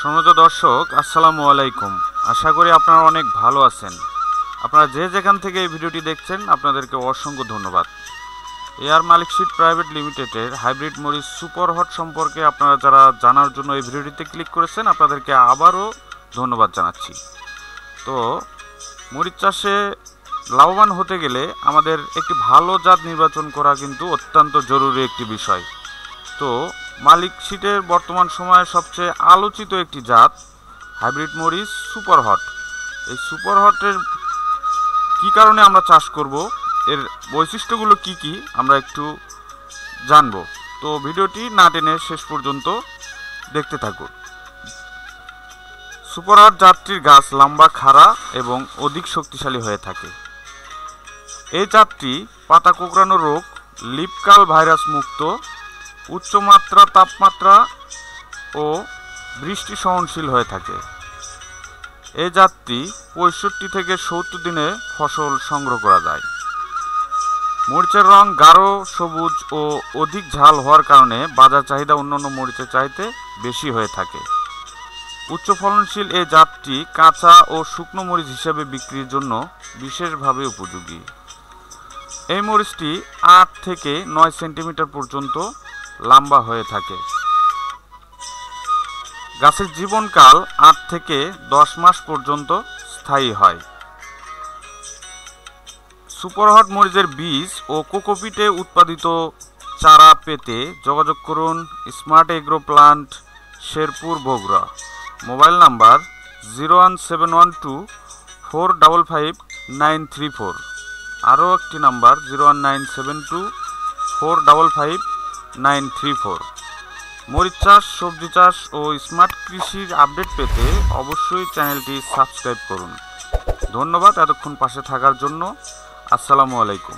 সম্মানিত দর্শক, আসসালামু আলাইকুম। আশা করি আপনারা অনেক ভালো আছেন। আপনারা যে যেখান থেকে এই ভিডিওটি দেখছেন আপনাদেরকে অসংখ্য ধন্যবাদ। এআর মালিক সিড প্রাইভেট লিমিটেডের হাইব্রিড মরিচ সুপার হট সম্পর্কে আপনারা যারা জানার জন্য এই ভিডিওটিতে ক্লিক করেছেন আপনাদেরকে আবারও ধন্যবাদ জানাচ্ছি। তো মরিচ চাষে লাভবান হতে গেলে আমাদের একটি ভালো জাত নির্বাচন করা কিন্তু অত্যন্ত জরুরি একটি বিষয়। তো মালিক সিডের বর্তমান সময়ে সবচেয়ে আলোচিত একটি জাত হাইব্রিড মরিচ সুপার হট। এই সুপার হটের কী কারণে আমরা চাষ করব, এর বৈশিষ্ট্যগুলো কি কি আমরা একটু জানব। তো ভিডিওটি না টেনে শেষ পর্যন্ত দেখতে থাকুন। সুপার হট জাতটির গাছ লম্বা, খাড়া এবং অধিক শক্তিশালী হয়ে থাকে। এই জাতটি পাতা কোঁকড়ানো রোগ, লিফকাল ভাইরাস মুক্ত, উচ্চমাত্রা তাপমাত্রা ও বৃষ্টি সহনশীল হয়ে থাকে। এই জাতটি 65 থেকে 70 দিনে ফসল সংগ্রহ করা যায়। মরিচের রং গাঢ় সবুজ ও অধিক ঝাল হওয়ার কারণে বাজার চাহিদা অন্যান্য মরিচের চাইতে বেশি হয়ে থাকে। উচ্চ ফলনশীল এই জাতটি কাঁচা ও শুকনো মরিচ হিসেবে বিক্রির জন্য বিশেষভাবে উপযোগী। এই মরিচটি 8 থেকে 9 সেন্টিমিটার পর্যন্ত লম্বা হয়ে থাকে। গাছের জীবনকাল 8 থেকে 10 মাস পর্যন্ত স্থায়ী হয়। সুপার হট মরিচের বীজ ও কোকোপিটে উৎপাদিত চারা পেতে যোগাযোগ করুন smart agro plant, Sherpur, Bogura. Mobile number 01712455934। আরও একটি নাম্বার 01972455934। মরিচ চাষ, সবজি চাষ ও স্মার্ট কৃষির আপডেট পেতে অবশ্যই চ্যানেলটি সাবস্ক্রাইব করুন। ধন্যবাদ এতক্ষণ পাশে থাকার জন্য। আসসালামু আলাইকুম।